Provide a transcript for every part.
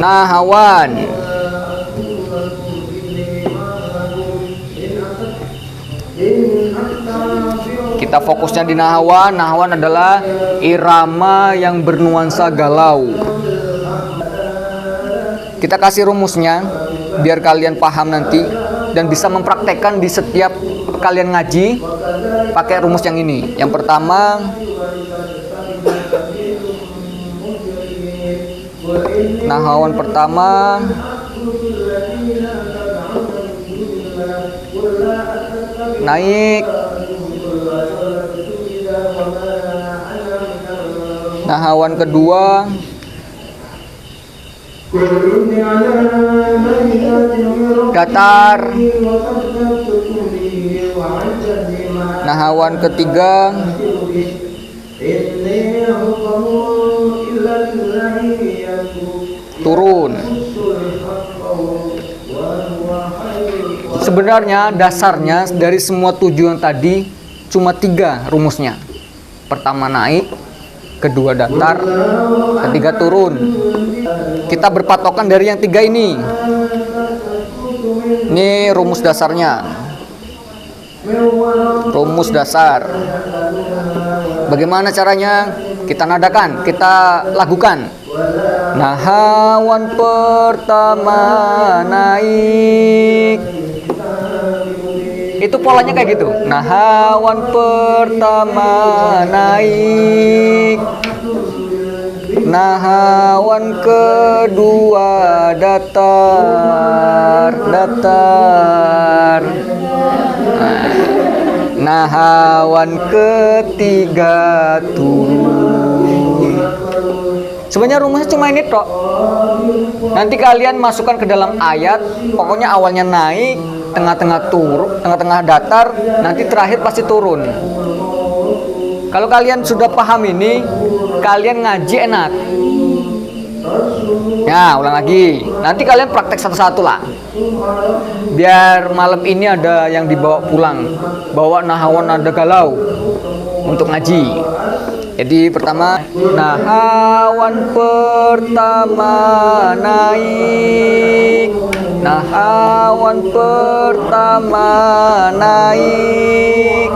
nahawan. Kita fokusnya di nahawan. Nahawan adalah irama yang bernuansa galau. Kita kasih rumusnya biar kalian paham nanti dan bisa mempraktekkan di setiap kalian ngaji pakai rumus yang ini. Yang pertama, nahawan pertama naik, nahawan kedua datar, nahawan ketiga turun. Sebenarnya dasarnya dari semua tujuan tadi cuma 3 rumusnya. Pertama naik, kedua datar, ketiga turun. Kita berpatokan dari yang 3 ini. Ini rumus dasarnya. Rumus dasar. Bagaimana caranya? Kita nadakan, kita lakukan. Nahawan pertama naik. Itu polanya kayak gitu. Nahawan pertama naik, nahawan kedua datar, datar. Nahawan ketiga turun. Sebenarnya rumusnya cuma ini tok. Nanti kalian masukkan ke dalam ayat. Pokoknya awalnya naik, tengah-tengah turun, tengah-tengah datar, nanti terakhir pasti turun. Kalau kalian sudah paham ini, kalian ngaji enak. Ya, ulang lagi. Nanti kalian praktek satu-satu lah. Biar malam ini ada yang dibawa pulang. Bawa nahawan nada galau untuk ngaji. Jadi pertama, nahawan pertama naik, nahawan pertama naik,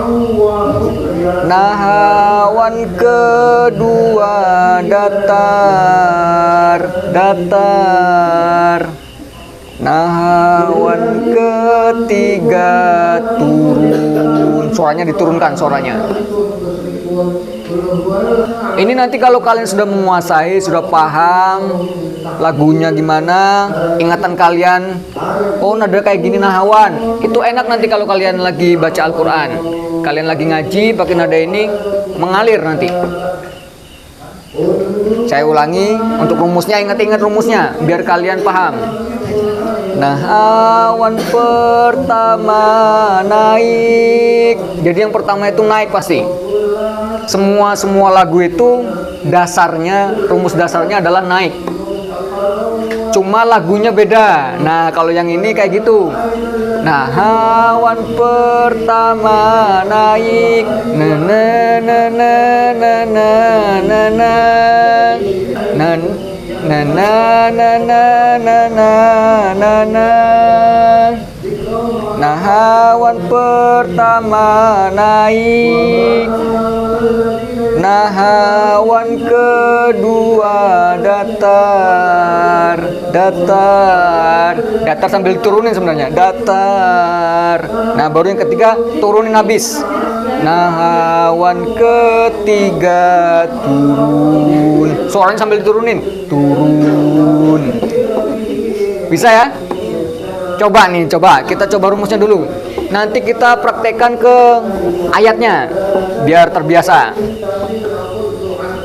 nahawan kedua datar, datar, nahawan ketiga turun. Suaranya diturunkan suaranya. Ini nanti kalau kalian sudah menguasai, sudah paham lagunya gimana, ingatan kalian, oh nada kayak gini nahawan, itu enak nanti kalau kalian lagi baca Al-Quran, kalian lagi ngaji pakai nada ini, mengalir nanti. Saya ulangi untuk rumusnya, ingat-ingat rumusnya biar kalian paham. Nahawan pertama naik. Jadi yang pertama itu naik pasti. Semua lagu itu dasarnya, rumus dasarnya adalah naik. Cuma lagunya beda. Nah, kalau yang ini kayak gitu. Nahawan pertama naik. Na na na na na na na na. Na na na na na na na na. Nahawan pertama naik, nahawan kedua datar, datar, datar sambil turunin sebenarnya, datar. Nah baru yang ketiga turunin habis. Nahawan ketiga turun, suaranya sambil diturunin, turun. Bisa ya? Coba nih, kita coba rumusnya dulu. Nanti kita praktekkan ke ayatnya biar terbiasa.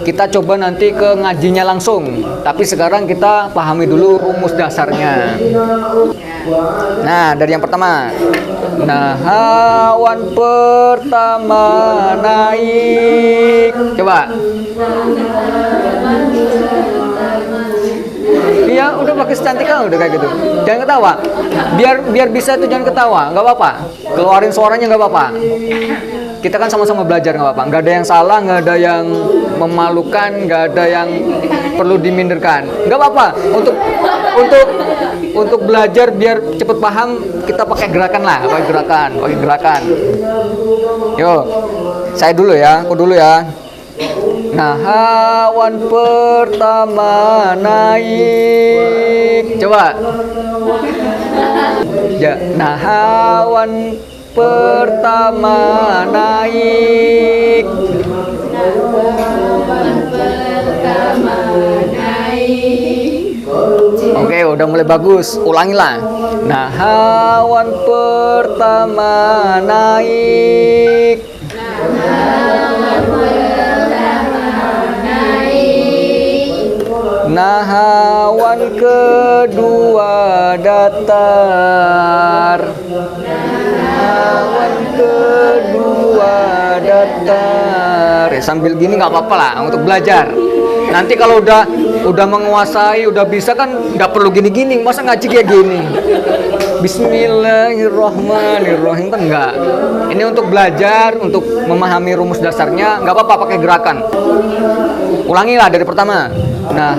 Kita coba nanti ke ngajinya langsung. Tapi sekarang kita pahami dulu rumus dasarnya. Nah, dari yang pertama. Nahawan pertama naik. Coba. Iya, udah pakai secantik kan udah kayak gitu. Jangan ketawa. Biar bisa itu, jangan ketawa, nggak apa-apa. Keluarin suaranya nggak apa-apa. kita kan sama-sama belajar, nggak apa-apa. Nggak ada yang salah, nggak ada yang memalukan, nggak ada yang perlu diminderkan. Nggak apa-apa. Untuk belajar biar cepet paham, kita pakai gerakan lah, pakai gerakan. Yo, saya dulu ya, aku dulu ya. Nah, awan pertama naik. Coba. Ya, nah awan pertama naik. Oke, udah mulai bagus. Ulangilah. Nah, awan pertama naik. Nah, awan kedua datar. Awan kedua datar. Ya, sambil gini nggak apa-apa lah untuk belajar. Nanti kalau udah menguasai, udah bisa kan nggak perlu gini-gini. Masa ngaji kayak gini? Bismillahirrahmanirrahim kan enggak. Ini untuk belajar, untuk memahami rumus dasarnya, nggak apa-apa pakai gerakan. Ulangilah dari pertama. Nah,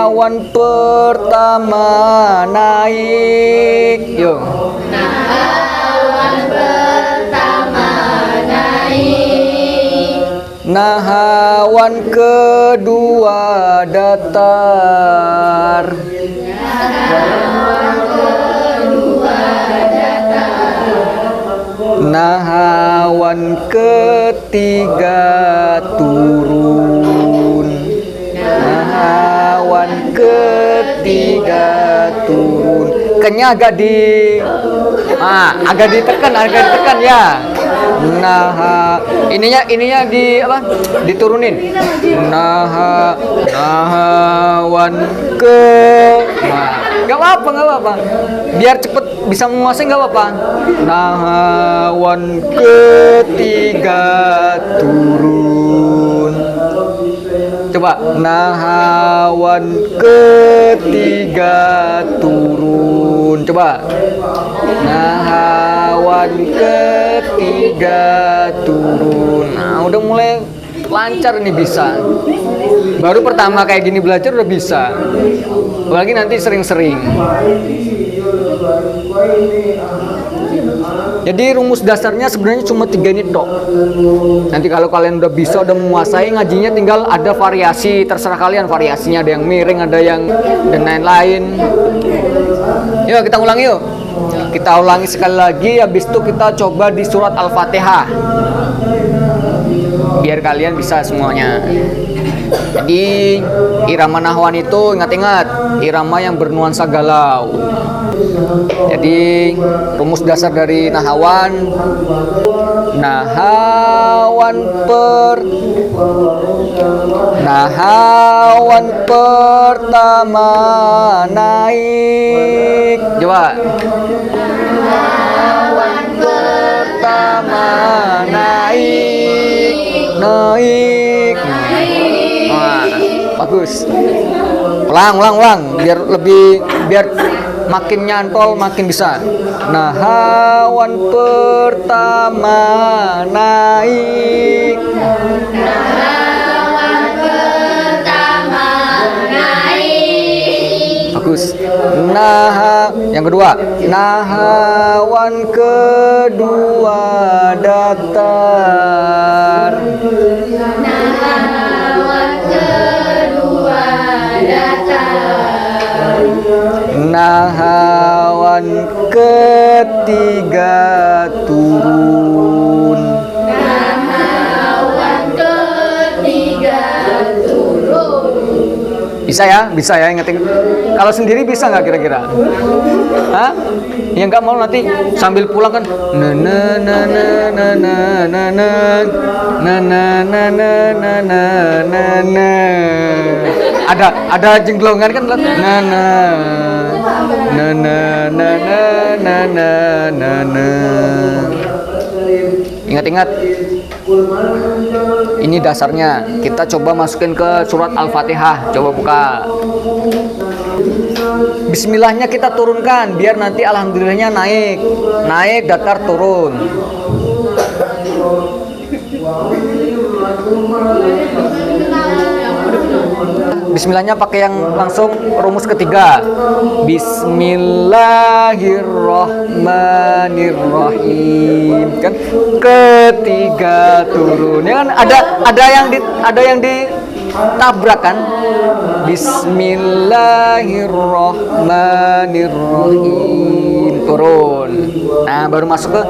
awan pertama naik. Yuk. Nah, awan pertama naik. Nah, awan kedua datar. Nah, awan ketiga turun. Nah, awan ketiga turun. Kenya agak ditekan ya. Nah, ininya diturunin. Nah, awan ke. Nggak apa-apa. Biar cepet bisa menguasai nggak apa-apa. Nah, awan ketiga turun. Coba. Nah, awan ketiga turun. Coba. Nah, awan ketiga turun. Nah, udah mulai lancar nih bisa. Baru pertama kayak gini belajar udah bisa. Apalagi nanti sering-sering. Jadi rumus dasarnya sebenarnya cuma 3 ini tok. Nanti kalau kalian udah bisa, udah menguasai, ngajinya tinggal ada variasi, terserah kalian variasinya, ada yang miring, ada yang dan lain-lain. Yuk kita ulangi yuk. Kita ulangi sekali lagi, habis itu kita coba di surat Al-Fatihah. Biar kalian bisa semuanya. Jadi irama nahwan itu ingat-ingat, irama yang bernuansa galau. Jadi rumus dasar dari nahawan, nahawan pertama naik. Coba. Nahawan pertama naik. Nah, bagus. Ulang. Biar makin nyantol, makin bisa. Nah, awan pertama naik. Awan pertama naik. Bagus. Nah, yang kedua. Nah, awan kedua datar. Awan kedua datar. Nah, awan ketiga turun. Awan ketiga turun. Bisa ya ingetin. Kalau sendiri bisa nggak kira-kira? Hah? Ya nggak mau nanti sambil pulang kan. Ada jengglongan kan. Ingat-ingat. Ini dasarnya. Kita coba masukin ke surat Al-Fatihah. Coba buka. Bismillahnya kita turunkan biar nanti alhamdulillahnya naik datar turun. Bismillahnya pakai yang langsung rumus ketiga. Bismillahirrahmanirrahim. Kan ketiga turun. Ya kan ada yang ditabrak kan? Bismillahirrahmanirrahim. Turun. Nah, baru masuk ke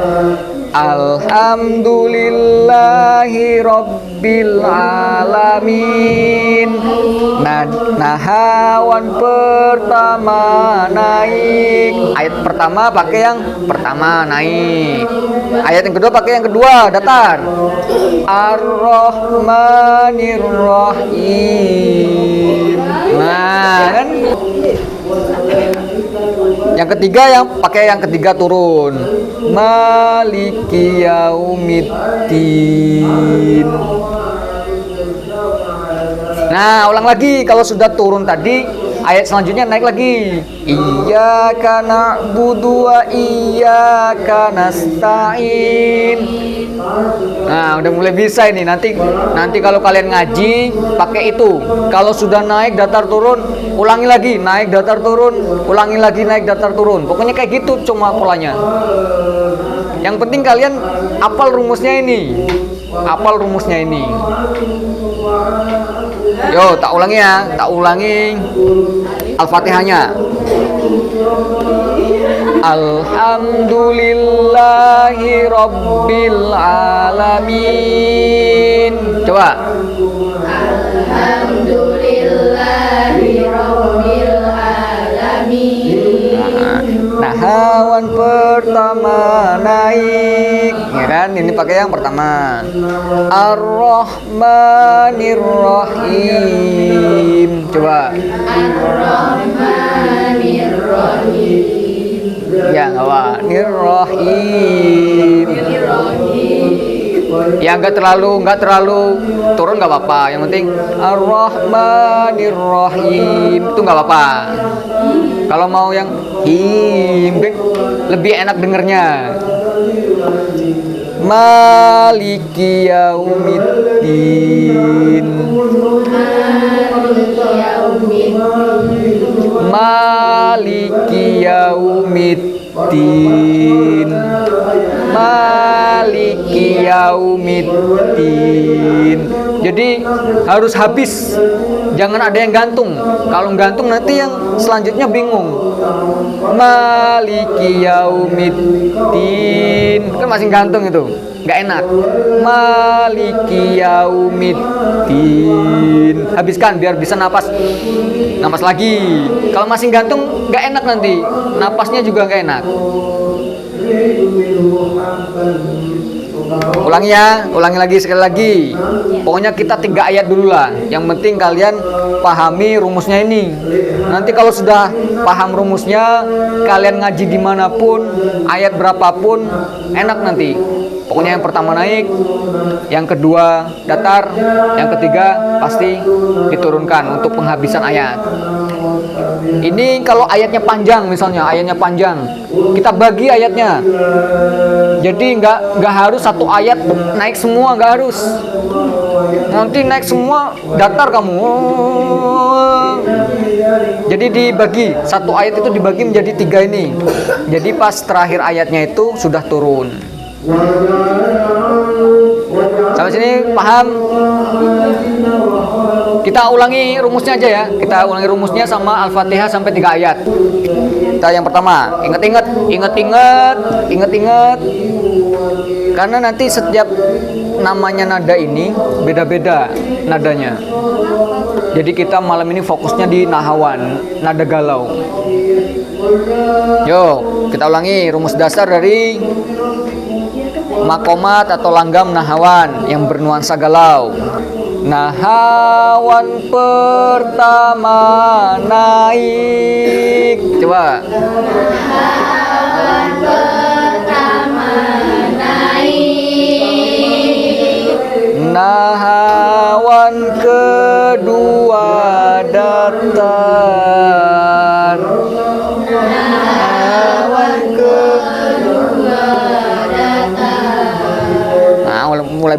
Alhamdulillahi Rabbil Alamin. Nahawan pertama naik. Ayat pertama pakai yang pertama naik. Ayat yang kedua pakai yang kedua datar. Ar-Rahmanir-Rahim. Nah, kan? Yang ketiga yang pakai yang ketiga turun. Maliki yaumiddin. Nah, ulang lagi. Kalau sudah turun tadi, ayat selanjutnya naik lagi. Iyyaka na'budu wa iyyaka nasta'in. Nah, udah mulai bisa ini. Nanti kalau kalian ngaji pakai itu. Kalau sudah naik datar turun, ulangi lagi, naik datar turun, ulangi lagi, naik datar turun. Pokoknya kayak gitu cuma polanya. Yang penting kalian hafal rumusnya ini. Hafal rumusnya ini. Yo, tak ulangi ya, tak ulangi Al-Fatihahnya. Alhamdulillahi Rabbil Alamin. Coba. Alhamdulillahi Rabbil Alamin. Nah, hawan pertama naik, ya kan? Ini pakai yang pertama. Ar-Rahmanir-Rahim. Coba. Ar-Rahmanir-Rahim. Ya, nggak apa. Nir-Rahim. Ya, nggak terlalu turun nggak apa-apa. Yang penting Ar-Rahmanir-Rahim itu nggak apa-apa. Kalau mau yang him lebih enak dengernya. Maliki yaumiddin. Maliki yaumiddin. Maliki yaumiddin. Jadi harus habis. Jangan ada yang gantung. Kalau gantung nanti yang selanjutnya bingung. Maliki yaumiddin. Kan masih gantung itu. Nggak enak. Maliki yaumiddin. Habiskan biar bisa napas lagi. Kalau masih gantung nggak enak nanti. Napasnya juga nggak enak. Ulangi ya, ulangi lagi sekali lagi. Pokoknya kita 3 ayat dulu lah. Yang penting kalian pahami rumusnya ini. Nanti kalau sudah paham rumusnya, kalian ngaji dimanapun, ayat berapapun, enak nanti. Pokoknya yang pertama naik, yang kedua datar, yang ketiga pasti diturunkan untuk penghabisan ayat. Ini kalau ayatnya panjang, misalnya ayatnya panjang, kita bagi ayatnya. Jadi nggak harus satu ayat naik semua, nggak harus. Nanti naik semua datar kamu. Jadi dibagi, satu ayat itu dibagi menjadi 3 ini. Jadi pas terakhir ayatnya itu sudah turun. Sampai sini paham? Kita ulangi rumusnya aja ya. Kita ulangi rumusnya sama Al-Fatihah sampai 3 ayat. Kita yang pertama, ingat-ingat. Karena nanti setiap namanya nada ini beda-beda nadanya. Jadi kita malam ini fokusnya di nahawan, nada galau. Yo, kita ulangi rumus dasar dari makomat atau langgam nahawan yang bernuansa galau. Nahawan pertama naik. Coba. Nahawan pertama naik. Nahawan kedua datar. Nahawan kedua datar. Nah, mulai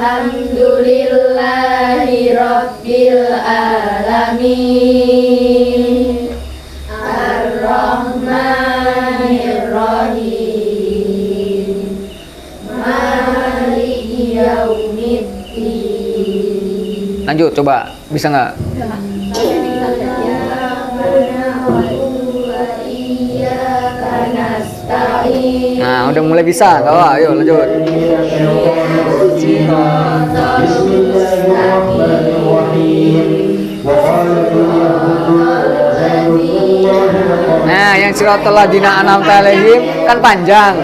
Alhamdulillahi Rabbil Alamin Ar-Rahmanir-Rahim Maliki Yaumiddin. Lanjut, coba. Bisa nggak? Nah, udah mulai bisa. Kalau ayo lanjut. Nah, yang siratal ladzina an'amta 'alaihim kan panjang.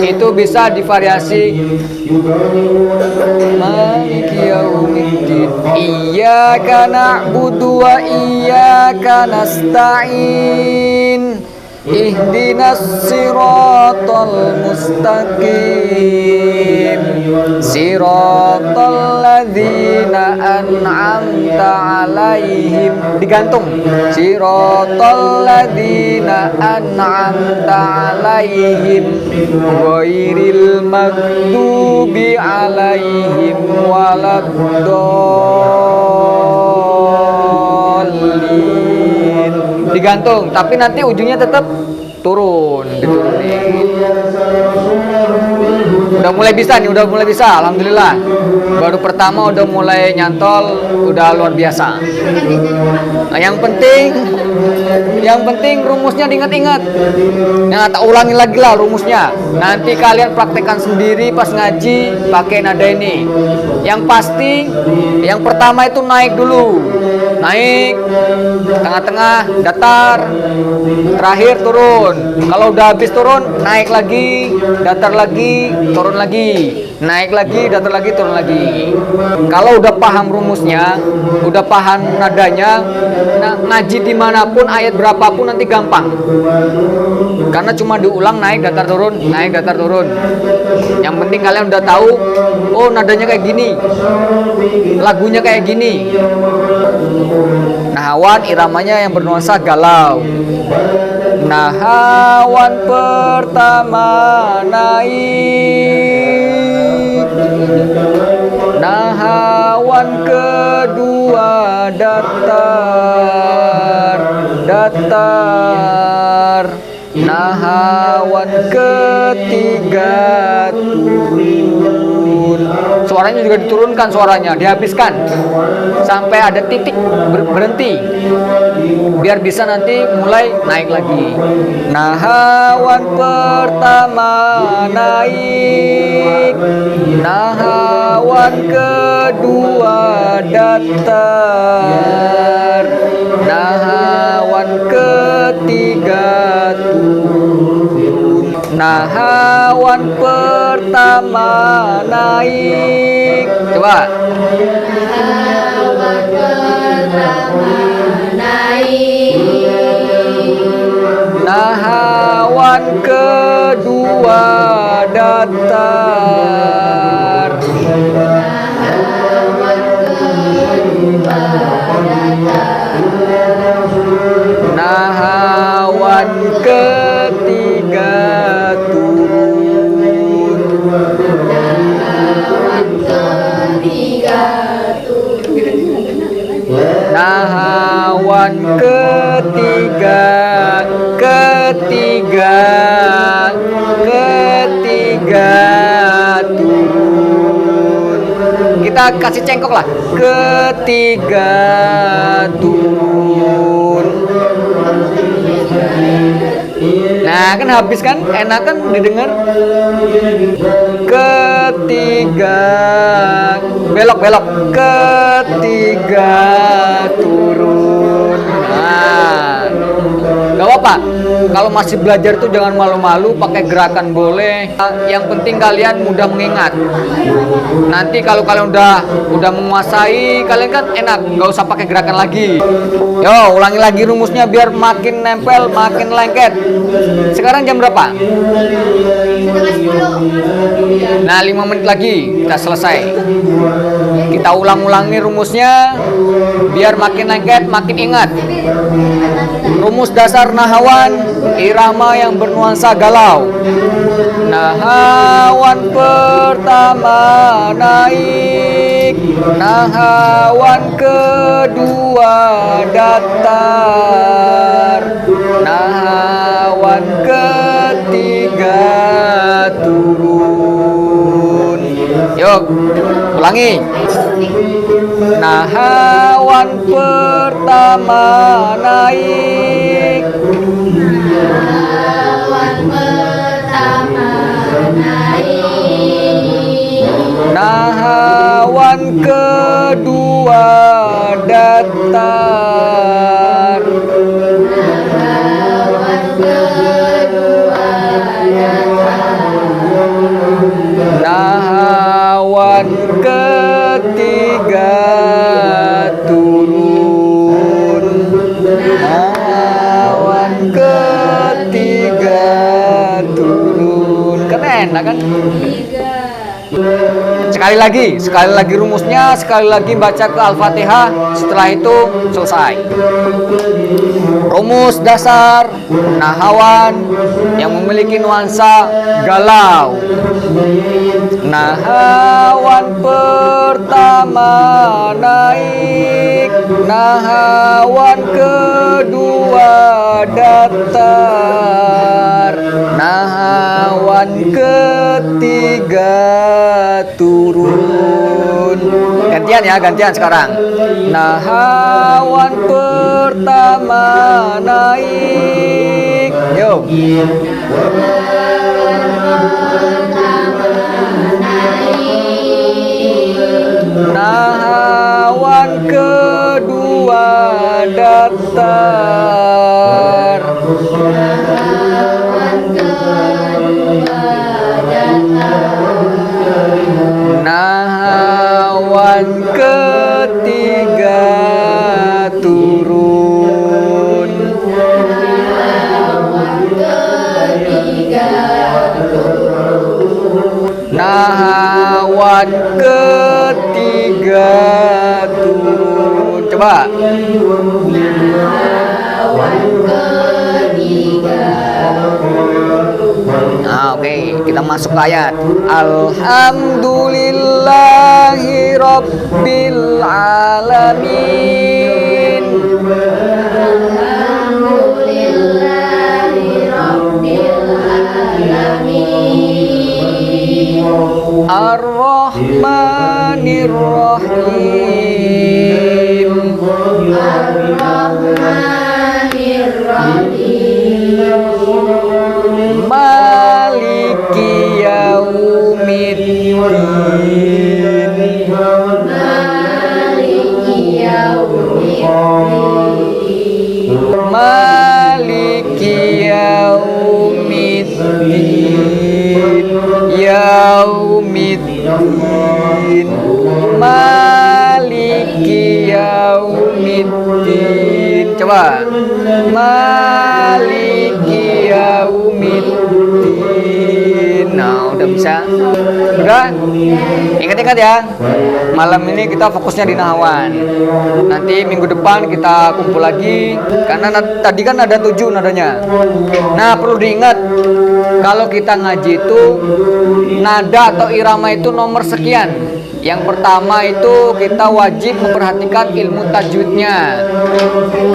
Itu bisa divariasi. Maliki yaumiddin. Iyyaka na'budu wa iyyaka nasta'in. Ihdinas siratal mustaqim. Siratal ladzina an'amta 'alaihim. Digantung. Siratal ladzina an'amta 'alaihim ghairil maghdubi 'alaihim waladdallin. Digantung, tapi nanti ujungnya tetap turun, diturunin. Udah mulai bisa nih, udah mulai bisa, alhamdulillah. Baru pertama udah mulai nyantol, udah luar biasa. Nah, yang penting rumusnya diingat-ingat. Yang tak ulangi lagi lah rumusnya. Nanti kalian praktekkan sendiri pas ngaji pakai nada ini. Yang pasti, yang pertama itu naik dulu, naik, tengah-tengah, datar, terakhir turun. Kalau udah habis turun, naik lagi, datar lagi, turun lagi, naik lagi, datar lagi, turun lagi. Kalau udah paham rumusnya, udah paham nadanya, ngaji dimanapun, ayat berapapun nanti gampang. Karena cuma diulang naik, datar, turun, naik, datar, turun. Yang penting kalian udah tahu, oh nadanya kayak gini, lagunya kayak gini. Nahawan iramanya yang bernuansa galau. Nahawan pertama naik, nahawan kedua datar, datar, nahawan ketiga turun. Suaranya juga diturunkan, suaranya dihabiskan sampai ada titik berhenti, biar bisa nanti mulai naik lagi. Nahawan pertama naik, nahawan kedua datar, nahawan ketiga turun. Nahawan pertama naik. Coba. Nahawan pertama naik, Nahawan kedua datar, nahawan kedua datar, nahawan ketiga turun, nahawan ketiga turun, nahawan ketiga turun. Kita kasih cengkok lah. Ketiga turun. Nah, kan habis kan, enak kan didengar. Ketiga, belok, ketiga turun. Nah, gak apa-apa. Kalau masih belajar tuh jangan malu-malu, pakai gerakan boleh. Yang penting kalian mudah mengingat. Nanti kalau kalian udah menguasai, kalian kan enak, nggak usah pakai gerakan lagi. Yo, ulangi lagi rumusnya biar makin nempel, makin lengket. Sekarang jam berapa? Nah, 5 menit lagi kita selesai. Kita ulang-ulangi rumusnya biar makin lengket, makin ingat. Rumus dasar nahawan, irama yang bernuansa galau. Nahawan Nahawan pertama naik, nahawan kedua datar, nahawan ketiga turun. Yuk, ulangi. Nahawan pertama naik, Nahawan pertama naik, nahawan kedua datar, nahawan kedua datar, nahawan ketiga turun, nahawan ketiga turun. Kan enak kan? Sekali lagi rumusnya, sekali lagi baca ke Al-Fatihah, setelah itu selesai. Rumus dasar nahawan yang memiliki nuansa galau. Nahawan pertama naik, nahawan kedua datar, nahawan ketiga turun. Gantian ya, gantian sekarang. Nahawan pertama naik. Yuk. Nahawan kedua datar, nahawan ketiga turun, nahawan ketiga turun. Coba. Nah, oke, kita masuk ke ayat. Alhamdulillahi Rabbil Alamin. Alhamdulillahi Rabbil Alamin, Ar-Rahmanir Rahim. Ar-Rahmanir Rahim, Maliki Yaumiddin. Maliki Yaumiddin, Maliki Yaumiddin. Yaumiddin. Maliki Yaumiddin. Coba. Maliki Yaumiddin. Nah, udah bisa. Udah? Ingat-ingat ya. Malam ini kita fokusnya di nahawan. Nanti minggu depan kita kumpul lagi. Karena tadi kan ada 7 nadanya. Nah, perlu diingat. Kalau kita ngaji itu nada atau irama itu nomor sekian. Yang pertama itu kita wajib memperhatikan ilmu tajwidnya.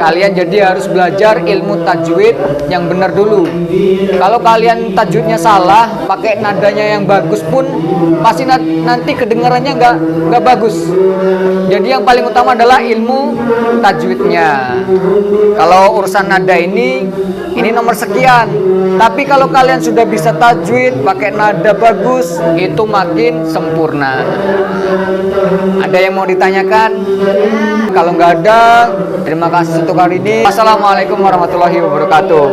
Kalian jadi harus belajar ilmu tajwid yang benar dulu. Kalau kalian tajwidnya salah, pakai nadanya yang bagus pun pasti nanti kedengarannya nggak bagus. Jadi yang paling utama adalah ilmu tajwidnya. Kalau urusan nada ini nomor sekian. Tapi kalau kalian sudah bisa tajwid, pakai nada bagus, itu makin sempurna. Ada yang mau ditanyakan? Kalau nggak ada, terima kasih untuk hari ini. Assalamualaikum warahmatullahi wabarakatuh.